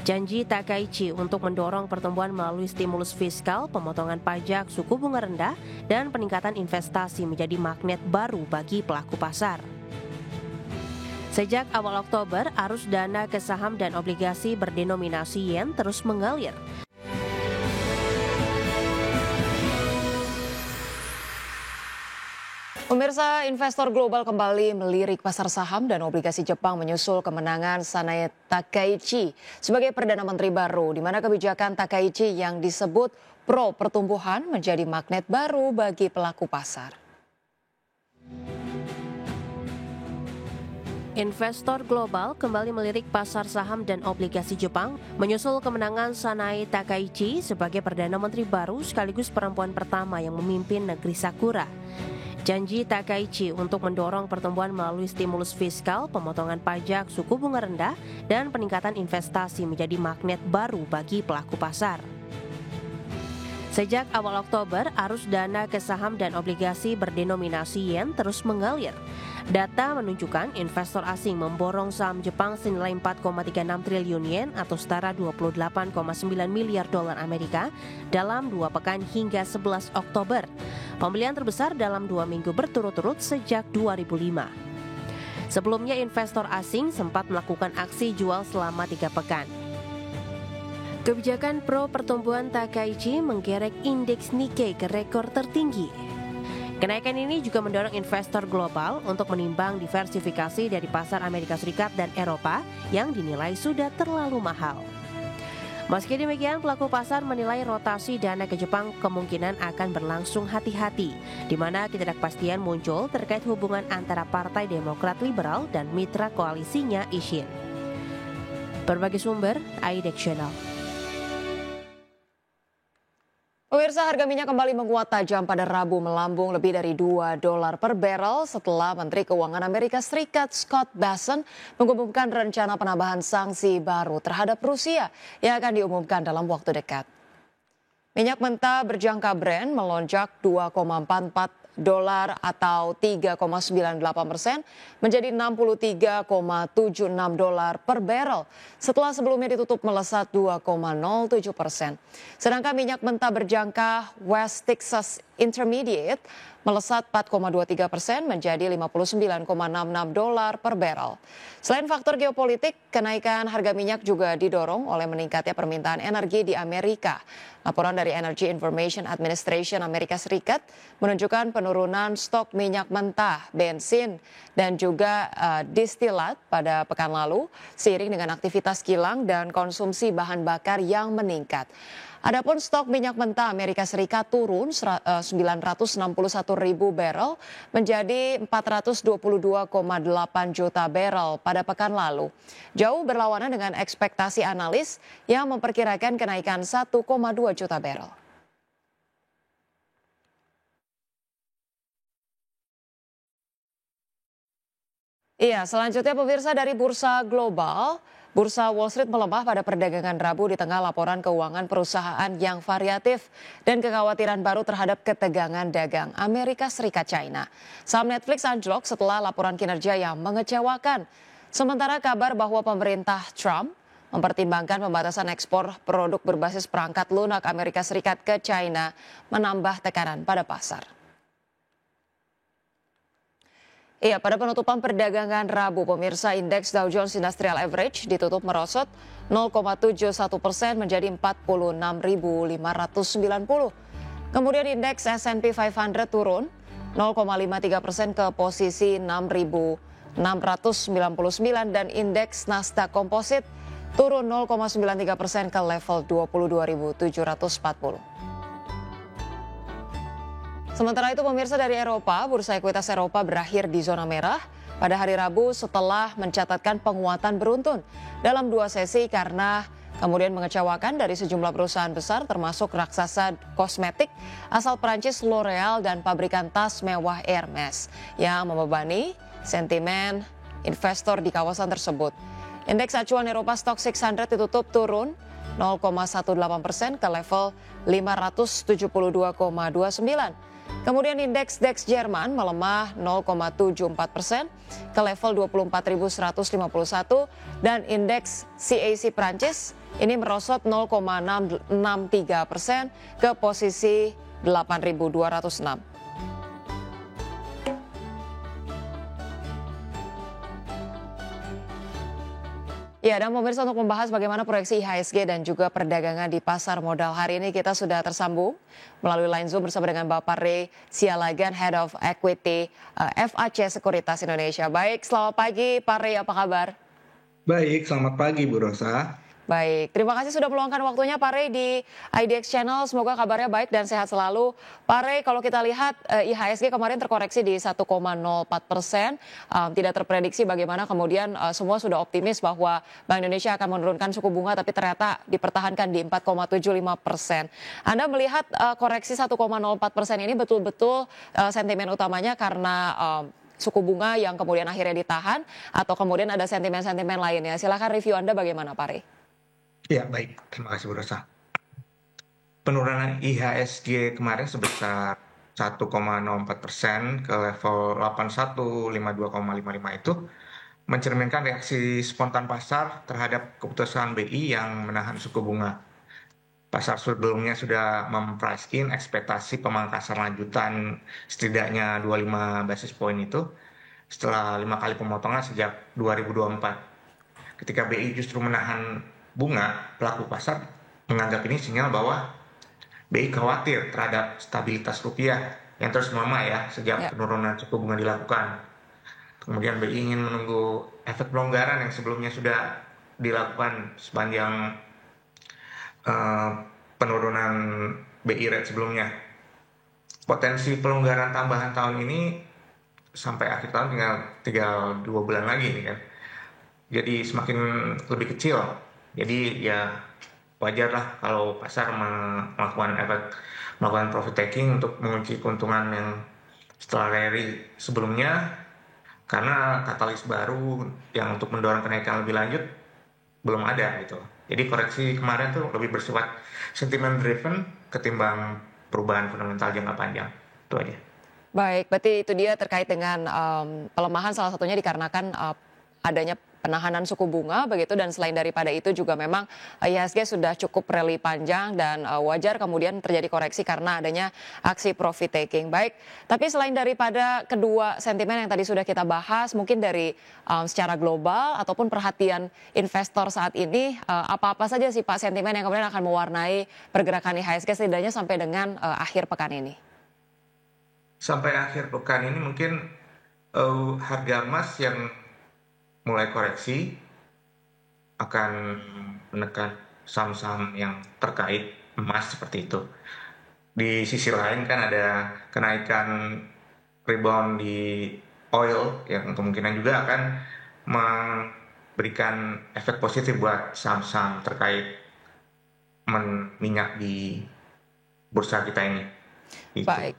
Janji Takaichi untuk mendorong pertumbuhan melalui stimulus fiskal, pemotongan pajak, suku bunga rendah, dan peningkatan investasi menjadi magnet baru bagi pelaku pasar. Sejak awal Oktober, arus dana ke saham dan obligasi berdenominasi yen terus mengalir. Pemirsa, investor global kembali melirik pasar saham dan obligasi Jepang menyusul kemenangan Sanae Takaichi sebagai Perdana Menteri baru, di mana kebijakan Takaichi yang disebut pro pertumbuhan menjadi magnet baru bagi pelaku pasar. Investor global kembali melirik pasar saham dan obligasi Jepang menyusul kemenangan Sanae Takaichi sebagai Perdana Menteri baru sekaligus perempuan pertama yang memimpin negeri Sakura. Janji Takaichi untuk mendorong pertumbuhan melalui stimulus fiskal, pemotongan pajak, suku bunga rendah, dan peningkatan investasi menjadi magnet baru bagi pelaku pasar. Sejak awal Oktober, arus dana ke saham dan obligasi berdenominasi yen terus mengalir. Data menunjukkan investor asing memborong saham Jepang senilai 4,36 triliun yen atau setara 28,9 miliar dolar Amerika dalam 2 pekan hingga 11 Oktober. Pembelian terbesar dalam 2 minggu berturut-turut sejak 2005. Sebelumnya investor asing sempat melakukan aksi jual selama 3 pekan. Kebijakan pro pertumbuhan Takaichi menggerek indeks Nikkei ke rekor tertinggi. Kenaikan ini juga mendorong investor global untuk menimbang diversifikasi dari pasar Amerika Serikat dan Eropa yang dinilai sudah terlalu mahal. Meski demikian, pelaku pasar menilai rotasi dana ke Jepang kemungkinan akan berlangsung hati-hati, di mana ketidakpastian muncul terkait hubungan antara Partai Demokrat Liberal dan mitra koalisinya Ishin. Berbagai sumber, IDEX Channel. Pemirsa, harga minyak kembali menguat tajam pada Rabu, melambung lebih dari $2 per barrel setelah Menteri Keuangan Amerika Serikat Scott Bessent mengumumkan rencana penambahan sanksi baru terhadap Rusia yang akan diumumkan dalam waktu dekat. Minyak mentah berjangka Brent melonjak $2,44 atau 3,98% menjadi $63,76 per barrel setelah sebelumnya ditutup melesat 2,07%. Sedangkan minyak mentah berjangka West Texas Intermediate melesat 4,23% menjadi $59,66 per barrel. Selain faktor geopolitik, kenaikan harga minyak juga didorong oleh meningkatnya permintaan energi di Amerika. Laporan dari Energy Information Administration Amerika Serikat menunjukkan penurunan stok minyak mentah, bensin, dan juga distilat pada pekan lalu seiring dengan aktivitas kilang dan konsumsi bahan bakar yang meningkat. Adapun stok minyak mentah Amerika Serikat turun 961 ribu barrel menjadi 422,8 juta barrel pada pekan lalu. Jauh berlawanan dengan ekspektasi analis yang memperkirakan kenaikan 1,2 juta barrel. Iya, selanjutnya pemirsa dari bursa global. Bursa Wall Street melemah pada perdagangan Rabu di tengah laporan keuangan perusahaan yang variatif dan kekhawatiran baru terhadap ketegangan dagang Amerika Serikat China. Saham Netflix anjlok setelah laporan kinerja yang mengecewakan. Sementara kabar bahwa pemerintah Trump mempertimbangkan pembatasan ekspor produk berbasis perangkat lunak Amerika Serikat ke China menambah tekanan pada pasar. Iya, pada penutupan perdagangan Rabu, pemirsa, indeks Dow Jones Industrial Average ditutup merosot 0,71% menjadi 46.590. Kemudian indeks S&P 500 turun 0,53% ke posisi 6.699 dan indeks Nasdaq Composite turun 0,93% ke level 22.740. Sementara itu pemirsa dari Eropa, bursa ekuitas Eropa berakhir di zona merah pada hari Rabu setelah mencatatkan penguatan beruntun dalam 2 sesi karena kemudian mengecewakan dari sejumlah perusahaan besar termasuk raksasa kosmetik asal Prancis L'Oreal dan pabrikan tas mewah Hermes yang membebani sentimen investor di kawasan tersebut. Indeks acuan Eropa Stock 600 ditutup turun 0,18% ke level 572,29. Kemudian indeks DAX Jerman melemah 0,74% ke level 24.151 dan indeks CAC Prancis ini merosot 0,663% ke posisi 8.206. Ya, dan pemirsa, untuk membahas bagaimana proyeksi IHSG dan juga perdagangan di pasar modal hari ini, kita sudah tersambung melalui line Zoom bersama dengan Bapak Ray Sialagan, Head of Equity FAC Sekuritas Indonesia. Baik, selamat pagi Pak Ray, apa kabar? Baik, selamat pagi Bu Rosa. Baik, terima kasih sudah meluangkan waktunya Pak Ray di IDX Channel. Semoga kabarnya baik dan sehat selalu. Pak Ray, kalau kita lihat IHSG kemarin terkoreksi di 1,04%. Tidak terprediksi bagaimana kemudian semua sudah optimis bahwa Bank Indonesia akan menurunkan suku bunga, tapi ternyata dipertahankan di 4,75%. Anda melihat koreksi 1,04% ini betul-betul sentimen utamanya karena suku bunga yang kemudian akhirnya ditahan atau kemudian ada sentimen-sentimen lainnya. Silakan review Anda bagaimana Pak Ray? Ya, baik. Terima kasih Bu Rosa. Penurunan IHSG kemarin sebesar 1,04% ke level 8152,55 itu mencerminkan reaksi spontan pasar terhadap keputusan BI yang menahan suku bunga. Pasar sebelumnya sudah memprice in ekspektasi pemangkasan lanjutan setidaknya 25 basis point itu setelah 5 kali pemotongan sejak 2024. Ketika BI justru menahan bunga, pelaku pasar menganggap ini sinyal bahwa BI khawatir terhadap stabilitas rupiah yang terus melemah ya sejak penurunan suku bunga dilakukan. Kemudian BI ingin menunggu efek pelonggaran yang sebelumnya sudah dilakukan sepanjang penurunan BI rate sebelumnya. Potensi pelonggaran tambahan tahun ini sampai akhir tahun tinggal 2 bulan lagi nih kan. Jadi semakin lebih kecil. Jadi ya wajar lah kalau pasar melakukan profit taking untuk mengunci keuntungan yang setelah rally sebelumnya, karena katalis baru yang untuk mendorong kenaikan lebih lanjut belum ada gitu. Jadi koreksi kemarin tuh lebih bersifat sentiment driven ketimbang perubahan fundamental jangka panjang. Itu aja. Baik, berarti itu dia terkait dengan pelemahan salah satunya dikarenakan adanya penahanan suku bunga begitu, dan selain daripada itu juga memang IHSG sudah cukup rally panjang dan wajar kemudian terjadi koreksi karena adanya aksi profit taking. Baik, tapi selain daripada kedua sentimen yang tadi sudah kita bahas, mungkin dari secara global ataupun perhatian investor saat ini, apa-apa saja sih Pak sentimen yang kemudian akan mewarnai pergerakan IHSG setidaknya sampai dengan akhir pekan ini? Sampai akhir pekan ini mungkin harga emas yang mulai koreksi akan menekan saham-saham yang terkait emas seperti itu. Di sisi lain kan ada kenaikan rebound di oil yang kemungkinan juga akan memberikan efek positif buat saham-saham terkait minyak di bursa kita ini. Gitu. Baik.